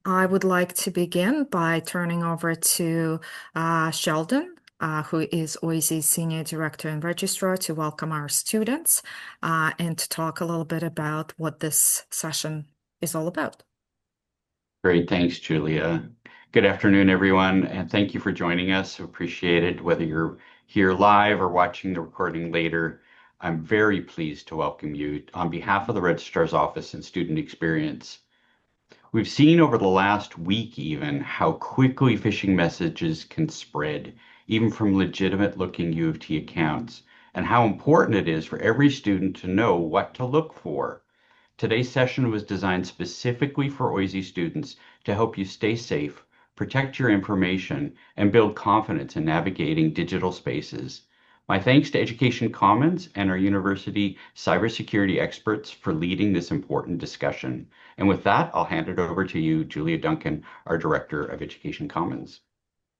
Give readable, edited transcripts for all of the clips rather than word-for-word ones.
I would like to begin by turning over to Sheldon, who is OISE Senior Director and Registrar, to welcome our students and to talk a little bit about what this session is all about. Great. Thanks, Julia. Good afternoon, everyone, and thank you for joining us. Appreciate it, whether you're here live or watching the recording later. I'm very pleased to welcome you on behalf of the Registrar's Office and Student Experience. We've seen over the last week even how quickly phishing messages can spread, even from legitimate-looking U of T accounts, and how important it is for every student to know what to look for. Today's session was designed specifically for OISE students to help you stay safe, protect your information, and build confidence in navigating digital spaces. My thanks to Education Commons and our university cybersecurity experts for leading this important discussion. And with that, I'll hand it over to you, Julia Duncan, our Director of Education Commons.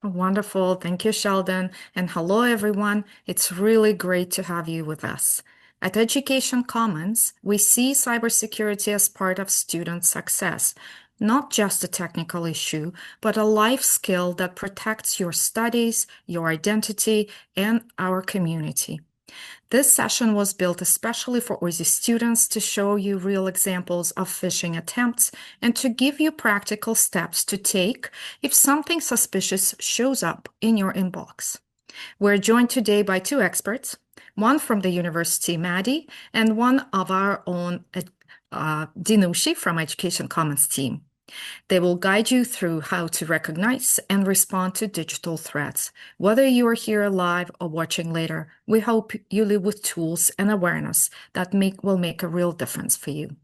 Wonderful. Thank you, Sheldon. And hello, everyone. It's really great to have you with us. At Education Commons, we see cybersecurity as part of student success, not just a technical issue, but a life skill that protects your studies, your identity, and our community. This session was built especially for OISE students to show you real examples of phishing attempts and to give you practical steps to take if something suspicious shows up in your inbox. We're joined today by two experts, one from the university, Maddie, and one of our own, Dinushi from Education Commons team. They will guide you through how to recognize and respond to digital threats. Whether you are here live or watching later, we hope you live with tools and awareness that will make a real difference for you.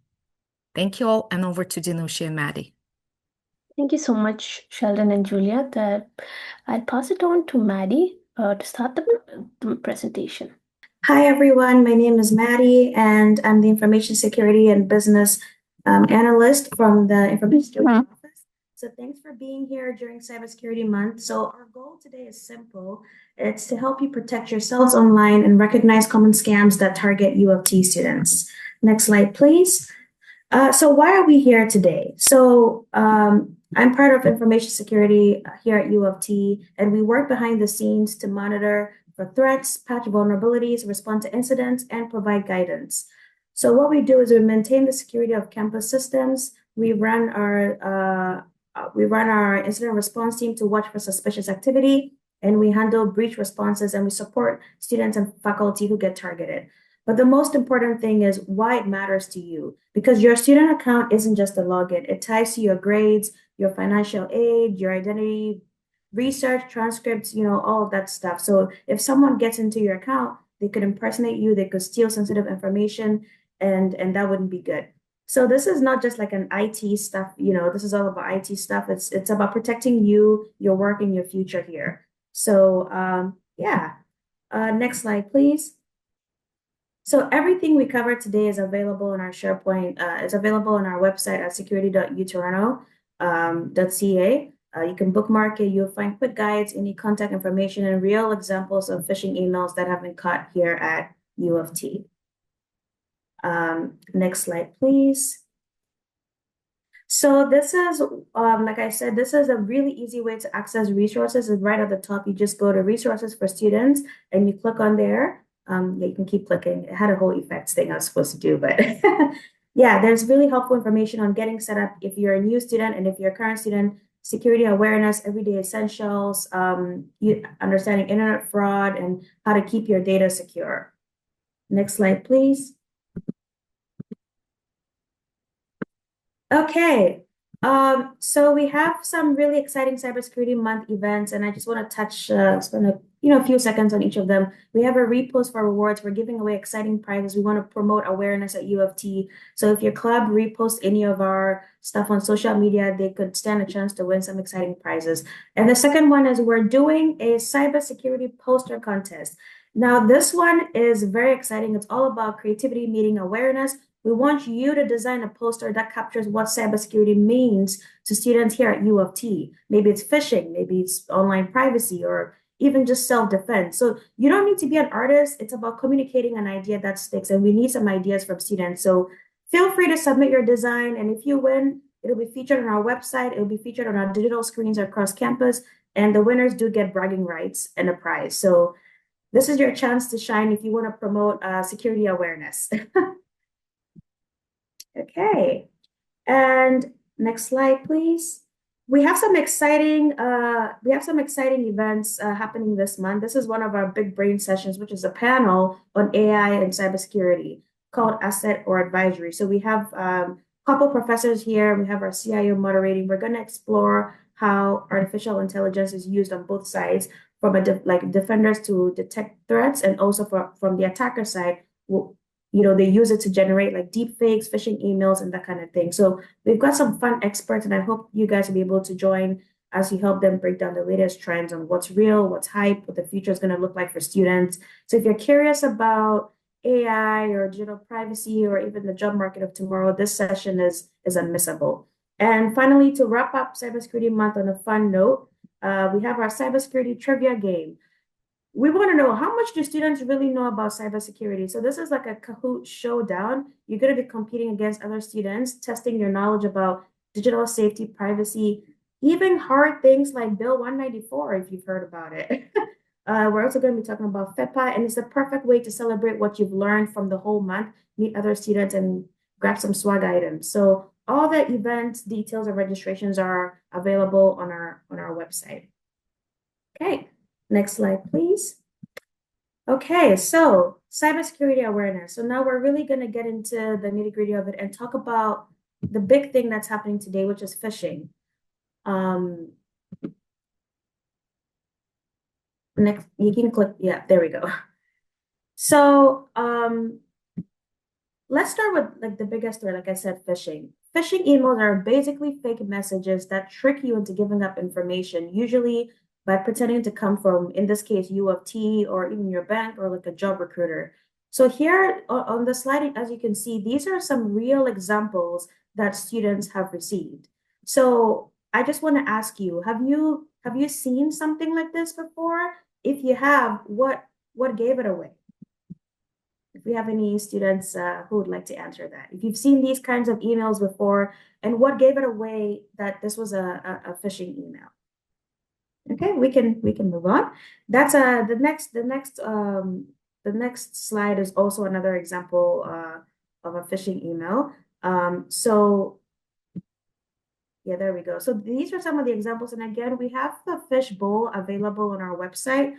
Thank you all, and over to Dinushi and Maddie. Thank you so much, Sheldon and Julia. I'll pass it on to Maddie to start the presentation. Hi, everyone. My name is Maddie, and I'm the Information Security and Business Analyst from the Information Security Office. So thanks for being here during Cybersecurity Month. So our goal today is simple. It's to help you protect yourselves online and recognize common scams that target U of T students. Next slide, please. So why are we here today? So I'm part of information security here at U of T, and we work behind the scenes to monitor for threats, patch vulnerabilities, respond to incidents, and provide guidance. So what we do is we maintain the security of campus systems. We run our incident response team to watch for suspicious activity, and we handle breach responses, and we support students and faculty who get targeted. But the most important thing is why it matters to you, because your student account isn't just a login. It ties to your grades, your financial aid, your identity, research, transcripts, all of that stuff. So if someone gets into your account, they could impersonate you, they could steal sensitive information, and that wouldn't be good. So this is not just like an IT stuff, this is all about IT stuff. It's about protecting you, your work, and your future here. So next slide, please. So everything we covered today is available in our SharePoint. It's available on our website at security.utoronto.ca. You can bookmark it. You'll find quick guides, any contact information, and real examples of phishing emails that have been caught here at U of T. Next slide, please. So this is, like I said, this is a really easy way to access resources. And right at the top, you just go to Resources for Students, and you click on there. You can keep clicking. It had a whole effects thing I was supposed to do, but yeah, there's really helpful information on getting set up if you're a new student and if you're a current student, security awareness, everyday essentials, understanding internet fraud, and how to keep your data secure. Next slide, please. Okay, so we have some really exciting Cybersecurity Month events, and I just want to spend a few seconds on each of them. We have a repost for rewards. We're giving away exciting prizes. We want to promote awareness at U of T. So if your club reposts any of our stuff on social media, they could stand a chance to win some exciting prizes. And the second one is we're doing a cybersecurity poster contest. Now, this one is very exciting. It's all about creativity meeting awareness. We want you to design a poster that captures what cybersecurity means to students here at U of T. Maybe it's phishing, maybe it's online privacy, or even just self-defense. So you don't need to be an artist. It's about communicating an idea that sticks, and we need some ideas from students. So feel free to submit your design, and if you win, It'll be featured on our website. It'll be featured on our digital screens across campus, and the winners do get bragging rights and a prize. So this is your chance to shine if you want to promote security awareness. Okay, and next slide, please. We have some exciting events happening this month. This is one of our big brain sessions, which is a panel on AI and cybersecurity called Asset or Advisory. So we have a couple professors here. We have our CIO moderating. We're going to explore how artificial intelligence is used on both sides, from defenders to detect threats, and also from the attacker side. They use it to generate like deep fakes, phishing emails, and that kind of thing. So we've got some fun experts, and I hope you guys will be able to join as we help them break down the latest trends on what's real, what's hype, what the future is going to look like for students. So if you're curious about AI or digital privacy or even the job market of tomorrow, this session is unmissable. And finally, to wrap up Cybersecurity Month on a fun note, we have our cybersecurity trivia game. We want to know, how much do students really know about cybersecurity? So this is like a Kahoot showdown. You're going to be competing against other students, testing your knowledge about digital safety, privacy, even hard things like Bill 194, if you've heard about it. We're also going to be talking about FEPA, and it's the perfect way to celebrate what you've learned from the whole month, meet other students, and grab some swag items. So all the events, details, and registrations are available on our website. Okay. Next slide, please. Okay, so cybersecurity awareness. So now we're really going to get into the nitty-gritty of it and talk about the big thing that's happening today, which is phishing. Next, you can click, yeah, there we go. So let's start with like the biggest threat, like I said, phishing. Phishing emails are basically fake messages that trick you into giving up information, usually by pretending to come from, in this case, U of T or even your bank or like a job recruiter. So here on the slide, as you can see, these are some real examples that students have received. So I just want to ask you, have you seen something like this before? If you have, what gave it away? If we have any students who would like to answer that. If you've seen these kinds of emails before, and what gave it away that this was a phishing email? Okay, we can move on. That's the next slide is also another example of a phishing email. So yeah, there we go. So these are some of the examples, and again, we have the fishbowl available on our website.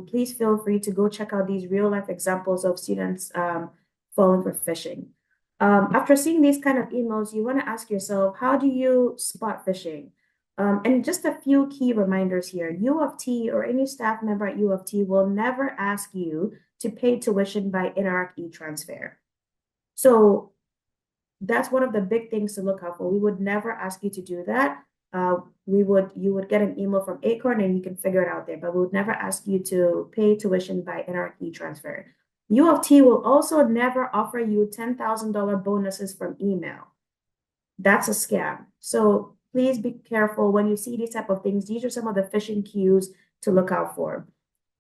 Please feel free to go check out these real life examples of students falling for phishing. After seeing these kind of emails, you want to ask yourself, how do you spot phishing? And just a few key reminders here. U of T or any staff member at U of T will never ask you to pay tuition by Interac e-transfer. So that's one of the big things to look out for. We would never ask you to do that. You would get an email from Acorn and you can figure it out there, but we would never ask you to pay tuition by Interac e-transfer. U of T will also never offer you $10,000 bonuses from email. That's a scam. So please be careful when you see these type of things. These are some of the phishing cues to look out for.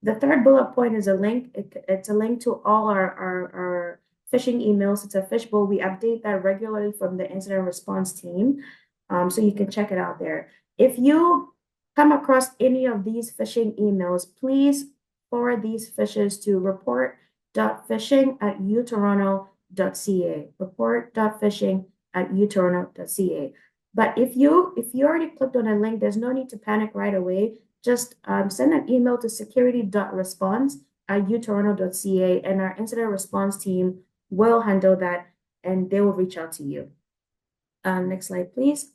The third bullet point is a link. It's a link to all our phishing emails. It's a fishbowl. We update that regularly from the incident response team. So you can check it out there. If you come across any of these phishing emails, please forward these phishes to report.phishing@utoronto.ca. report.phishing@utoronto.ca. But if you already clicked on a link, there's no need to panic right away. Just send an email to security.response@utoronto.ca, and our incident response team will handle that, and they will reach out to you. Next slide, please.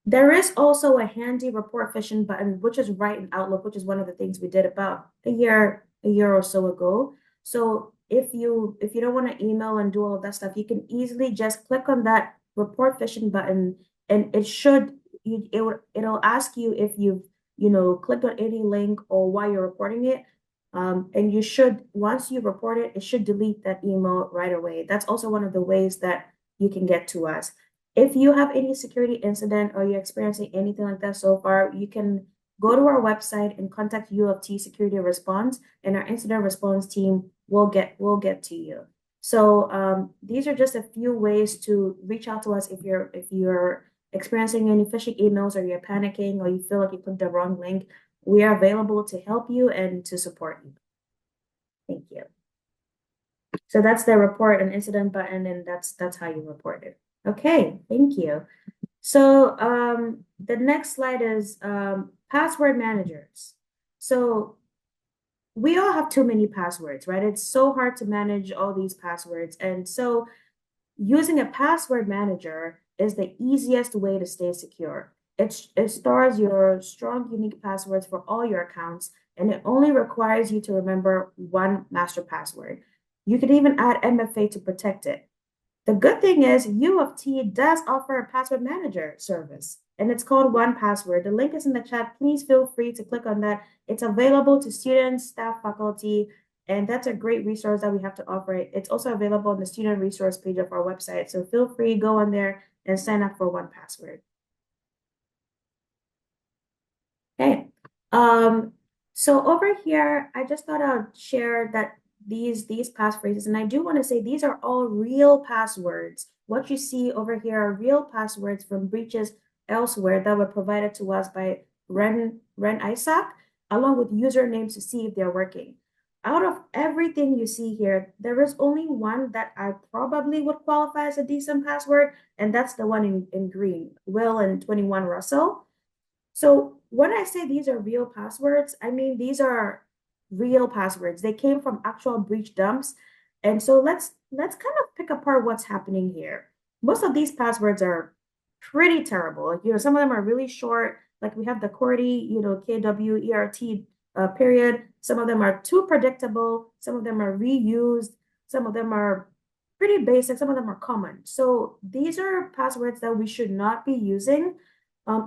There is also a handy report phishing button, which is right in Outlook, which is one of the things we did about a year or so ago. So if you don't want to email and do all of that stuff, you can easily just click on that report phishing button, and it'll ask you if you've clicked on any link or why you're reporting it. And you should, once you report it, it should delete that email right away. That's also one of the ways that you can get to us. If you have any security incident or you're experiencing anything like that so far, you can go to our website and contact U of T Security Response, and our incident response team will get to you. So these are just a few ways to reach out to us if you're experiencing any phishing emails, or you're panicking, or you feel like you clicked the wrong link, we are available to help you and to support you. Thank you. So that's the report and incident button, and that's how you report it. Okay, thank you. So the next slide is password managers. So we all have too many passwords, right? It's so hard to manage all these passwords. And so using a password manager is the easiest way to stay secure. It stores your strong, unique passwords for all your accounts, and it only requires you to remember one master password. You can even add MFA to protect it. The good thing is U of T does offer a password manager service, and it's called 1Password. The link is in the chat. Please feel free to click on that. It's available to students, staff, faculty, and that's a great resource that we have to offer. It's also available on the student resource page of our website. So feel free, go on there and sign up for 1Password. Okay. So over here, I just thought I'd share that these passphrases, and I do want to say these are all real passwords. What you see over here are real passwords from breaches elsewhere that were provided to us by Ren Isaac, along with usernames to see if they're working. Out of everything you see here, there is only one that I probably would qualify as a decent password, and that's the one in green, Will and 21 Russell. So when I say these are real passwords, I mean these are real passwords. They came from actual breach dumps. And so let's kind of pick apart what's happening here. Most of these passwords are pretty terrible. Like, some of them are really short. Like we have the QWERTY, KWERT period. Some of them are too predictable. Some of them are reused. Some of them are pretty basic. Some of them are common. So these are passwords that we should not be using.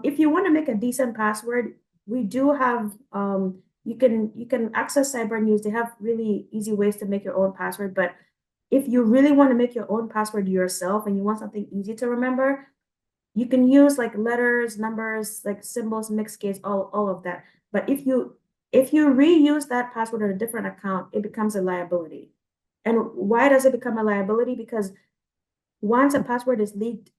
If you want to make a decent password, we do have you can access Cyber News. They have really easy ways to make your own password. But if you really want to make your own password yourself and you want something easy to remember, you can use like letters, numbers, like symbols, mixed case, all of that. But if you reuse that password on a different account, it becomes a liability. And why does it become a liability? Because once a password is leaked,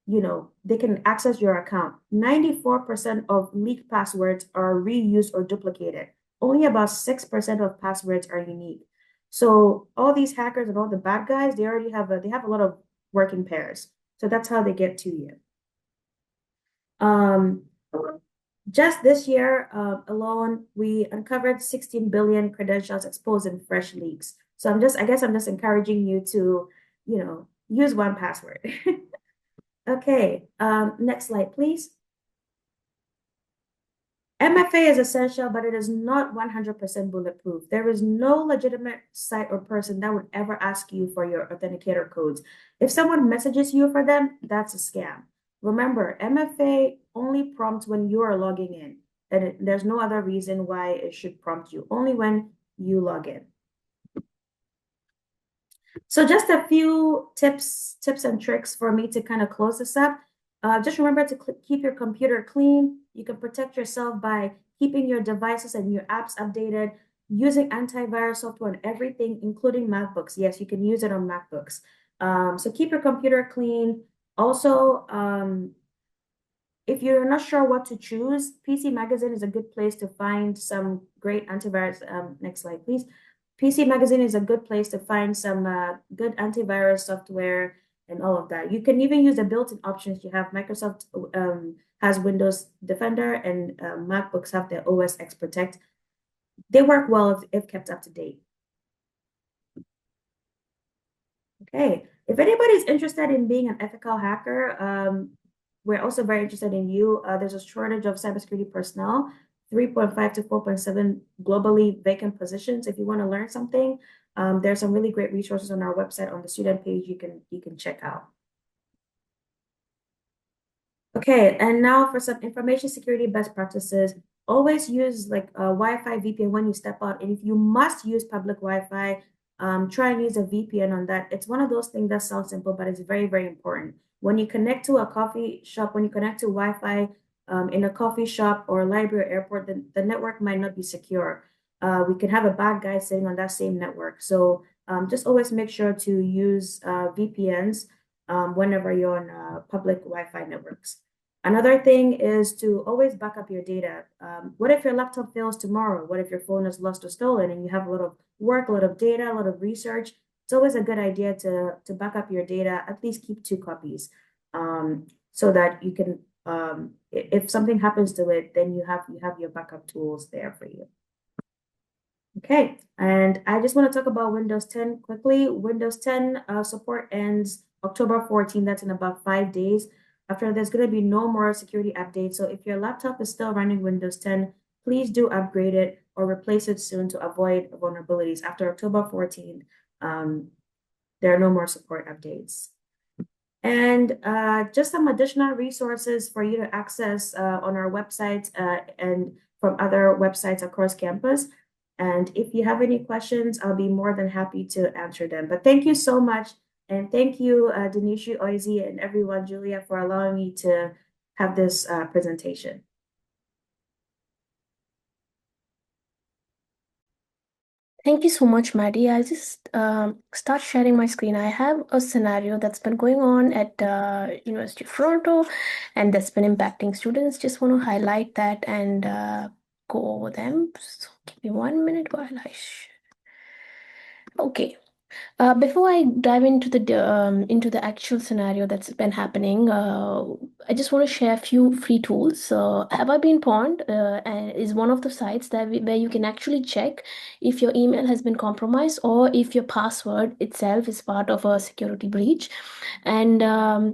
they can access your account. 94% of leaked passwords are reused or duplicated. Only about 6% of passwords are unique. So all these hackers and all the bad guys, they already have a lot of working pairs. So that's how they get to you. Just this year alone, we uncovered 16 billion credentials exposed in fresh leaks. So I guess I'm just encouraging you to, use 1Password. Okay, next slide, please. MFA is essential, but it is not 100% bulletproof. There is no legitimate site or person that would ever ask you for your authenticator codes. If someone messages you for them, that's a scam. Remember, MFA only prompts when you are logging in, and there's no other reason why it should prompt you, only when you log in. So just a few tips and tricks for me to kind of close this up. Just remember to keep your computer clean. You can protect yourself by keeping your devices and your apps updated, using antivirus software on everything, including MacBooks. Yes, you can use it on MacBooks. So keep your computer clean. Also, if you're not sure what to choose, PC Magazine is a good place to find some great antivirus. Next slide, please. PC Magazine is a good place to find some good antivirus software and all of that. You can even use the built-in options. You have Microsoft has Windows Defender, and MacBooks have the OS X Protect. They work well if kept up to date. Okay, if anybody's interested in being an ethical hacker, we're also very interested in you. There's a shortage of cybersecurity personnel, 3.5 to 4.7 globally vacant positions. If you want to learn something, there's some really great resources on our website on the student page you can check out. Okay, and now for some information security best practices. Always use like a Wi-Fi VPN when you step out. And if you must use public Wi-Fi, try and use a VPN on that. It's one of those things that sounds simple, but it's very, very important. When you connect to a coffee shop, when you connect to Wi-Fi in a coffee shop or library or airport, the network might not be secure. We can have a bad guy sitting on that same network. So just always make sure to use VPNs whenever you're on public Wi-Fi networks. Another thing is to always back up your data. What if your laptop fails tomorrow? What if your phone is lost or stolen and you have a lot of work, a lot of data, a lot of research? It's always a good idea to back up your data, at least keep 2 copies, so that you can, if something happens to it, then you have your backup tools there for you. Okay, and I just want to talk about Windows 10 quickly. Windows 10 support ends October 14. That's in about 5 days. After there's going to be no more security updates. So if your laptop is still running Windows 10, please do upgrade it or replace it soon to avoid vulnerabilities. After October 14th, there are no more support updates. And just some additional resources for you to access on our website and from other websites across campus. And if you have any questions, I'll be more than happy to answer them. But thank you so much. And thank you, Denishi, OISE, and everyone, Julia, for allowing me to have this presentation. Thank you so much, Maddie. I'll just start sharing my screen. I have a scenario that's been going on at University of Toronto and that's been impacting students. Just want to highlight that and go over them. So give me 1 minute while I Okay. Before I dive into the actual scenario that's been happening, I just want to share a few free tools. So, Have I Been Pawned is one of the sites where you can actually check if your email has been compromised or if your password itself is part of a security breach. And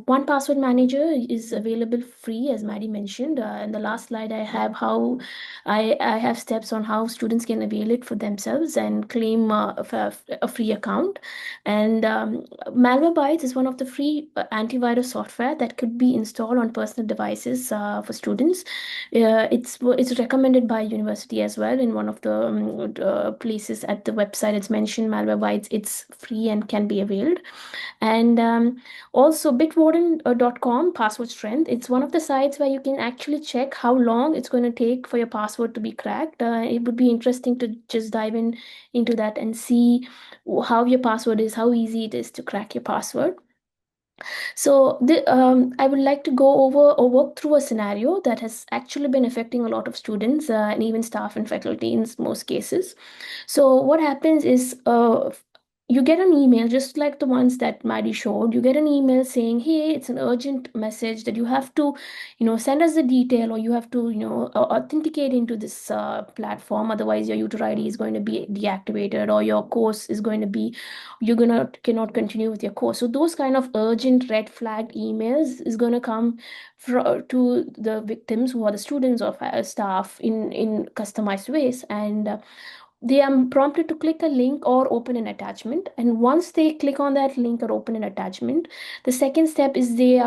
One Password Manager is available free, as Maddie mentioned. In the last slide, I have I have steps on how students can avail it for themselves and claim a free account. And Malwarebytes is one of the free antivirus software that could be installed on personal devices for students. It's recommended by university as well. In one of the places at the website, it's mentioned Malwarebytes. It's free and can be availed. And Also bitwarden.com password strength. It's one of the sites where you can actually check how long it's going to take for your password to be cracked. It would be interesting to just dive into that and see how your password is, how easy it is to crack your password. So I would like to go over or walk through a scenario that has actually been affecting a lot of students and even staff and faculty in most cases. So what happens is you get an email just like the ones that Maddie showed. You get an email saying, hey, it's an urgent message that you have to, send us the detail, or you have to, authenticate into this platform. Otherwise, your user ID is going to be deactivated, or your course is going to be, cannot continue with your course. So those kind of urgent red flag emails is going to come to the victims, who are the students or staff, in customized ways. And they are prompted to click a link or open an attachment. And once they click on that link or open an attachment, the second step is they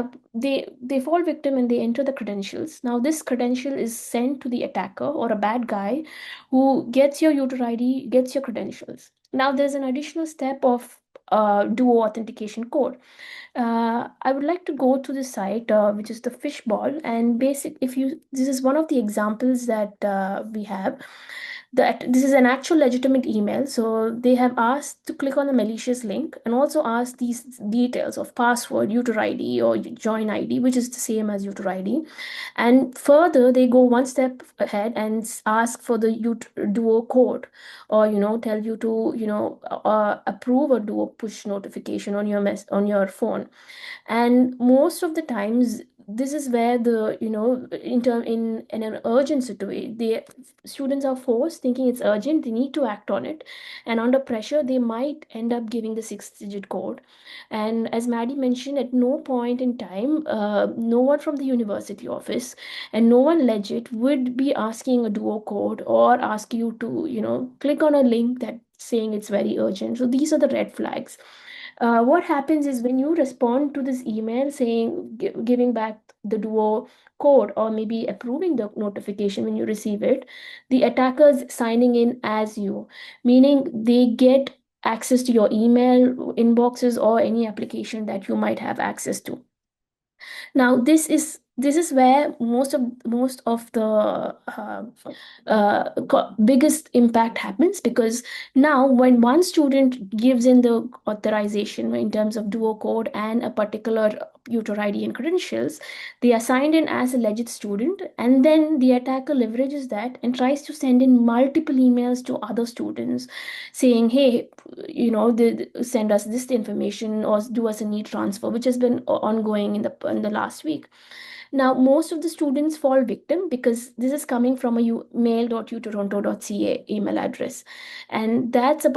fall victim and they enter the credentials. Now this credential is sent to the attacker or a bad guy who gets your user ID, gets your credentials. Now there's an additional step of duo authentication code. I would like to go to the site, which is the fishball, and this is one of the examples that we have. That this is an actual legitimate email. So they have asked to click on the malicious link and also ask these details of password, user ID, or join ID, which is the same as user ID. And further, they go one step ahead and ask for the duo code, or tell you to approve or do a push notification on your phone. And most of the times this is where the in an urgent situation, the students are forced, thinking it's urgent, they need to act on it, and under pressure they might end up giving the 6-digit code. And as Maddie mentioned, at no point in time, no one from the university office and no one legit would be asking a duo code or ask you to click on a link that saying it's very urgent. So these are the red flags. What happens is when you respond to this email saying, giving back the duo code or maybe approving the notification when you receive it, the attacker's signing in as you, meaning they get access to your email inboxes or any application that you might have access to. Now this is where most of the biggest impact happens, because now when one student gives in the authorization in terms of duo code and a particular user ID and credentials, they are signed in as a legit student, and then the attacker leverages that and tries to send in multiple emails to other students saying, hey, send us this information or do us a need transfer, which has been ongoing in the last week. Now, most of the students fall victim because this is coming from a mail.utoronto.ca email address. And that's a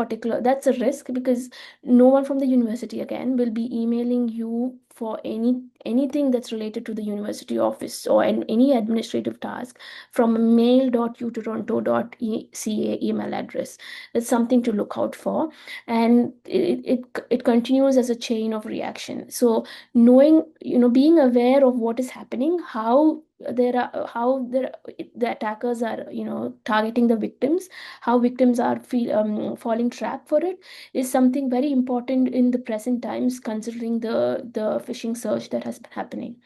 risk because no one from the university again will be emailing you for anything that's related to the university office or any administrative task from a mail.utoronto.ca email address. That's something to look out for. And it continues as a chain of reaction. So knowing, being aware of what is happening, the attackers are, targeting the victims, how victims are falling trap for it, is something very important in the present times, considering the phishing surge that has been happening.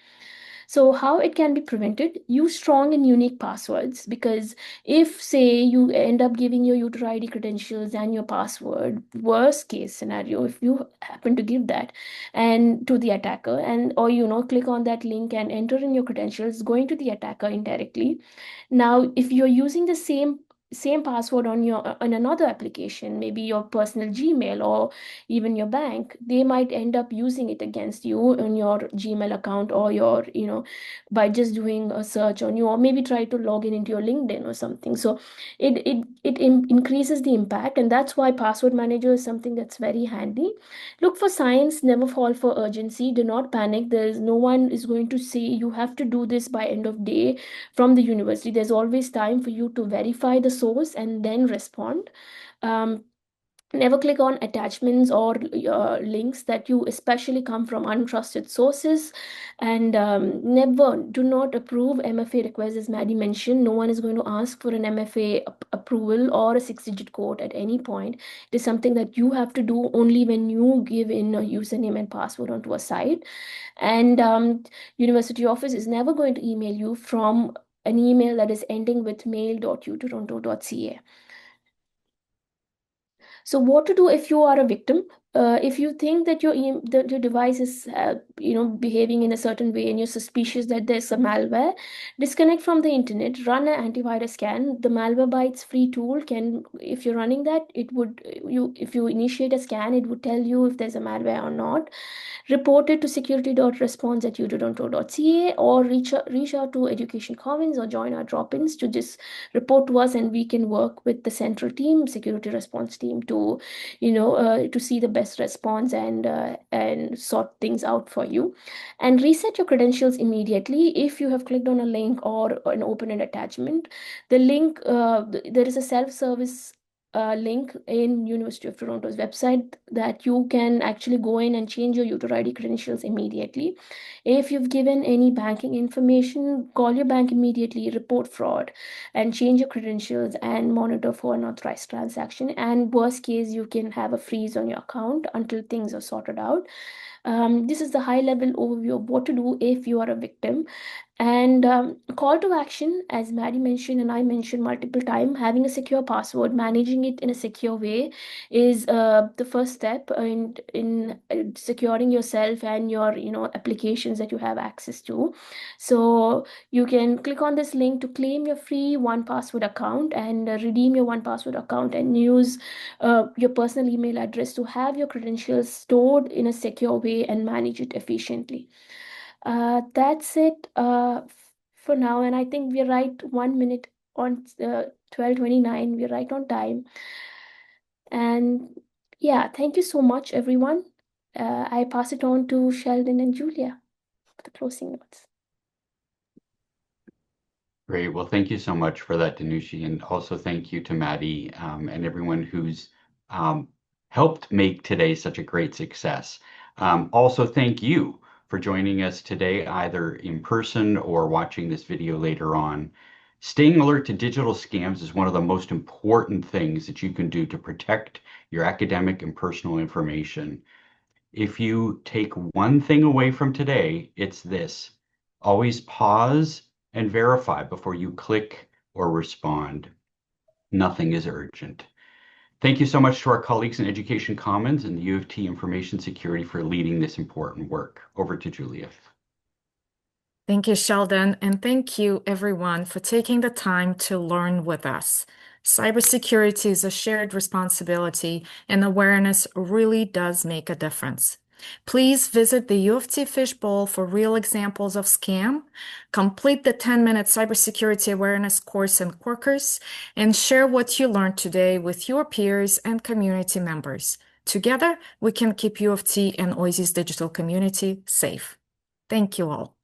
So how it can be prevented? Use strong and unique passwords, because if, say, you end up giving your user ID credentials and your password, worst case scenario, if you happen to give that and to the attacker, and or click on that link and enter in your credentials going to the attacker indirectly. Now, if you're using the same password on another application, maybe your personal Gmail or even your bank, they might end up using it against you on your Gmail account, or by just doing a search on you, or maybe try to log in into your LinkedIn or something. So it increases the impact, and that's why password manager is something that's very handy. Look for signs, never fall for urgency, do not panic. There's no one is going to say you have to do this by end of day from the university. There's always time for you to verify the source and then respond. um, Never click on attachments or links that you especially come from untrusted sources. And never do not approve MFA requests. As Maddie mentioned, no one is going to ask for an MFA approval or a 6-digit code at any point. It is something that you have to do only when you give in a username and password onto a site. And university office is never going to email you from an email that is ending with mail.utoronto.ca. So what to do if you are a victim? If you think that your device is behaving in a certain way and you're suspicious that there's a malware, disconnect from the internet, run an antivirus scan. The Malwarebytes free tool can, if you're running that, if you initiate a scan, it would tell you if there's a malware or not. Report it to security.response@utoronto.ca, or reach out to Education Commons or join our drop-ins to just report to us, and we can work with the central team, security response team, to to see the best response and sort things out for you. And reset your credentials immediately if you have clicked on a link or an open an attachment. The link, there is a self-service link in University of Toronto's website that you can actually go in and change your user ID credentials immediately. If you've given any banking information, call your bank immediately, report fraud, and change your credentials and monitor for unauthorized transaction. And worst case, you can have a freeze on your account until things are sorted out. This is the high level overview of what to do if you are a victim. And call to action, as Maddie mentioned and I mentioned multiple times, having a secure password, managing it in a secure way is the first step in securing yourself and your applications that you have access to. So you can click on this link to claim your free 1Password account and redeem your 1Password account and use your personal email address to have your credentials stored in a secure way and manage it efficiently. That's it for now, and I think we're right 1 minute on 12:29. We're right on time. And yeah, thank you so much, everyone. I pass it on to Sheldon and Julia for the closing notes. Great. Well, thank you so much for that, Danushi, and also thank you to Maddie and everyone who's helped make today such a great success. Also, thank you for joining us today, either in person or watching this video later on. Staying alert to digital scams is one of the most important things that you can do to protect your academic and personal information. If you take one thing away from today, it's this: always pause and verify before you click or respond. Nothing is urgent. Thank you so much to our colleagues in Education Commons and the U of T Information Security for leading this important work. Over to Julia. Thank you, Sheldon, and thank you, everyone, for taking the time to learn with us. Cybersecurity is a shared responsibility, and awareness really does make a difference. Please visit the U of T Fishbowl for real examples of scam, complete the 10-minute cybersecurity awareness course in Quarkers, and share what you learned today with your peers and community members. Together, we can keep U of T and OISE's digital community safe. Thank you all.